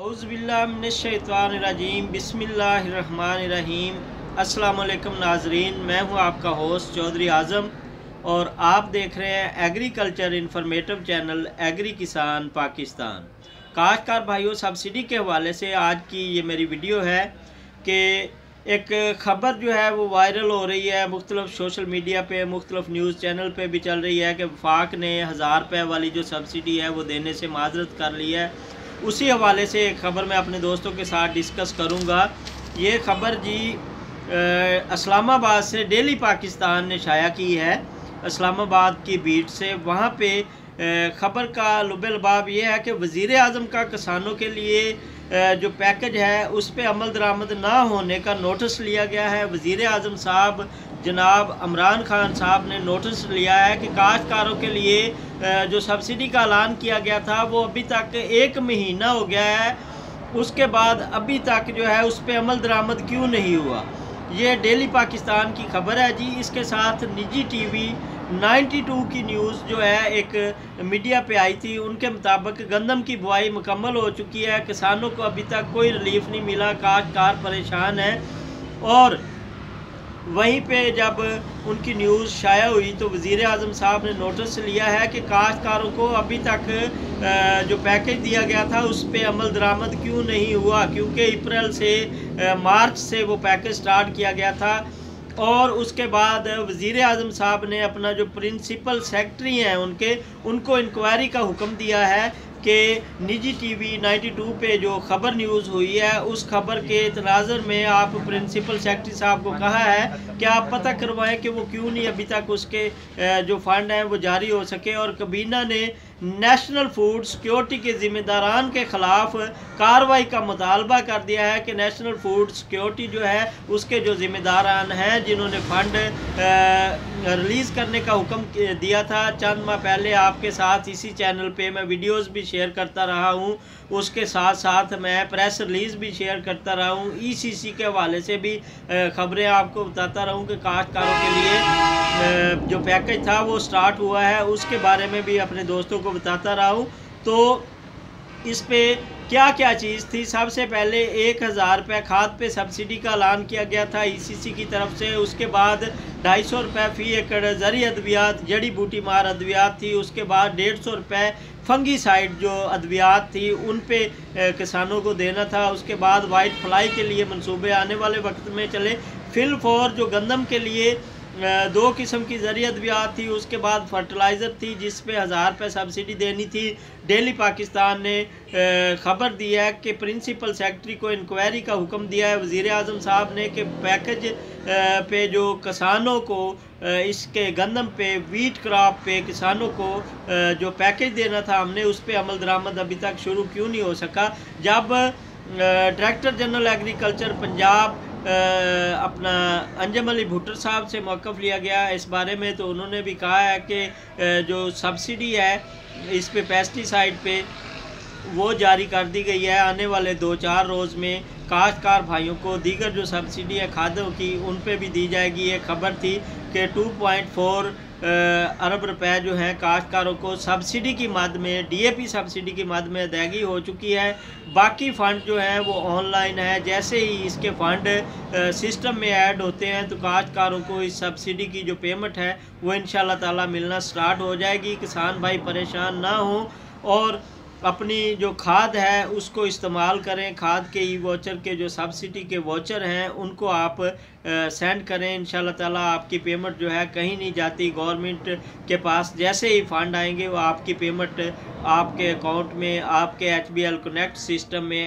औज़ुबिल्लाहिमिनश्शैतानिर्रजीम बिस्मिल्लाहिर्रहमानिर्रहीम। अस्सलाम वालेकुम नाजरीन, मैं हूं आपका होस्ट चौधरी आज़म और आप देख रहे हैं एग्रीकल्चर इन्फॉर्मेटिव चैनल एग्री किसान पाकिस्तान। काश्तकार भाइयों, सब्सिडी के हवाले से आज की ये मेरी वीडियो है कि एक ख़बर जो है वो वायरल हो रही है, मुख्तलिफ सोशल मीडिया पे, मुख्तलिफ न्यूज़ चैनल पे भी चल रही है कि वफाक ने 1000 रुपये वाली जो सब्सिडी है वो देने से माजरत कर ली है। उसी हवाले से एक ख़बर मैं अपने दोस्तों के साथ डिस्कस करूँगा। ये ख़बर जी इस्लामाबाद से डेली पाकिस्तान ने शाया की है, इस्लामाबाद की बीट से। वहाँ पे ख़बर का लुब-ए-लबाब ये है कि वज़ीर आज़म का किसानों के लिए जो पैकेज है उस पर अमल दरामद ना होने का नोटिस लिया गया है। वज़ीर आज़म साहब जनाब इमरान खान साहब ने नोटिस लिया है कि काश्तकारों के लिए जो सब्सिडी का ऐलान किया गया था वो अभी तक 1 महीना हो गया है, उसके बाद अभी तक जो है उस पर अमल दरामद क्यों नहीं हुआ। ये डेली पाकिस्तान की खबर है जी। इसके साथ निजी टीवी 92 की न्यूज़ जो है एक मीडिया पे आई थी, उनके मुताबिक गंदम की बुआई मुकम्मल हो चुकी है, किसानों को अभी तक कोई रिलीफ नहीं मिला, काश्तकार परेशान है। और वहीं पे जब उनकी न्यूज़ शाया हुई तो वज़ीर आज़म साहब ने नोटिस लिया है कि काश्तकारों को अभी तक जो पैकेज दिया गया था उस पर अमल दरामद क्यों नहीं हुआ, क्योंकि अप्रैल से मार्च से वो पैकेज स्टार्ट किया गया था। और उसके बाद वज़ीर आज़म साहब ने अपना जो प्रिंसिपल सेक्रेटरी हैं उनको इंक्वायरी का हुक्म दिया है कि निजी टीवी 92 पे जो ख़बर न्यूज़ हुई है उस खबर के तनाज़ुर में आप प्रिंसिपल सेक्रेटरी साहब को कहा है कि आप पता करवाएं कि वो क्यों नहीं अभी तक उसके जो फ़ंड हैं वो जारी हो सके। और कबीना ने नेशनल फूड सिक्योरिटी के ज़िम्मेदारान के ख़िलाफ़ कार्रवाई का मुतालबा कर दिया है कि नेशनल फूड सिक्योरिटी जो है उसके जो ज़िम्मेदारान हैं जिन्होंने फ़ंड रिलीज़ करने का हुक्म दिया था चंद माह पहले, आपके साथ इसी चैनल पे मैं वीडियोस भी शेयर करता रहा हूँ, उसके साथ साथ मैं प्रेस रिलीज़ भी शेयर करता रहा हूँ, ECC के हवाले से भी ख़बरें आपको बताता रहूँ कि काश्तकारों के लिए जो पैकेज था वो स्टार्ट हुआ है, उसके बारे में भी अपने दोस्तों को बताता रहा हूँ। तो इस पे क्या क्या चीज़ थी। सबसे पहले 1000 रुपये खाद पे सब्सिडी का ऐलान किया गया था ECC की तरफ से। उसके बाद 250 रुपये फ़ी एकड़ ज़री अद्वियात जड़ी बूटी मार अद्वियात थी। उसके बाद 150 रुपये फंगीसाइड जो अद्वियात थी उन पे किसानों को देना था। उसके बाद वाइट फ्लाई के लिए मंसूबे आने वाले वक्त में चले। फिल फॉर जो गंदम के लिए 2 किस्म की ज़री अद्वियात थी। उसके बाद फर्टिलाइज़र थी जिस पे 1000 रुपये सब्सिडी देनी थी। डेली पाकिस्तान ने ख़बर दी है कि प्रिंसिपल सेक्रेटरी को इंक्वायरी का हुक्म दिया है वज़ीर आज़म साहब ने कि पैकेज पे जो किसानों को इसके गंदम पे, वीट क्रॉप पे किसानों को जो पैकेज देना था हमने उस पर अमल दरामद अभी तक शुरू क्यों नहीं हो सका। जब डायरेक्टर जनरल एग्रीकल्चर पंजाब अपना अंजम अली भुट्टर साहब से मौक़िफ़ लिया गया इस बारे में, तो उन्होंने भी कहा है कि जो सब्सिडी है इस पे पेस्टिसाइड पे वो जारी कर दी गई है। आने वाले 2-4 रोज़ में काश्तकार भाइयों को दीगर जो सब्सिडी है खादों की उन पे भी दी जाएगी। ये खबर थी कि 2.4 अरब रुपए जो हैं काश्तकारों को सब्सिडी की मद में, DAP सब्सिडी की मद में अदायगी हो चुकी है। बाकी फ़ंड जो हैं वो ऑनलाइन है। जैसे ही इसके फ़ंड सिस्टम में ऐड होते हैं तो काश्तकारों को इस सब्सिडी की जो पेमेंट है वो इंशाल्लाह ताला मिलना स्टार्ट हो जाएगी। किसान भाई परेशान ना हों और अपनी जो खाद है उसको इस्तेमाल करें। खाद के वॉचर के जो सब्सिडी के वॉचर हैं उनको आप सेंड करें। इंशाल्लाह ताला आपकी पेमेंट जो है कहीं नहीं जाती, गवर्नमेंट के पास जैसे ही फ़ंड आएंगे वो आपकी पेमेंट आपके अकाउंट में, आपके HBL कनेक्ट सिस्टम में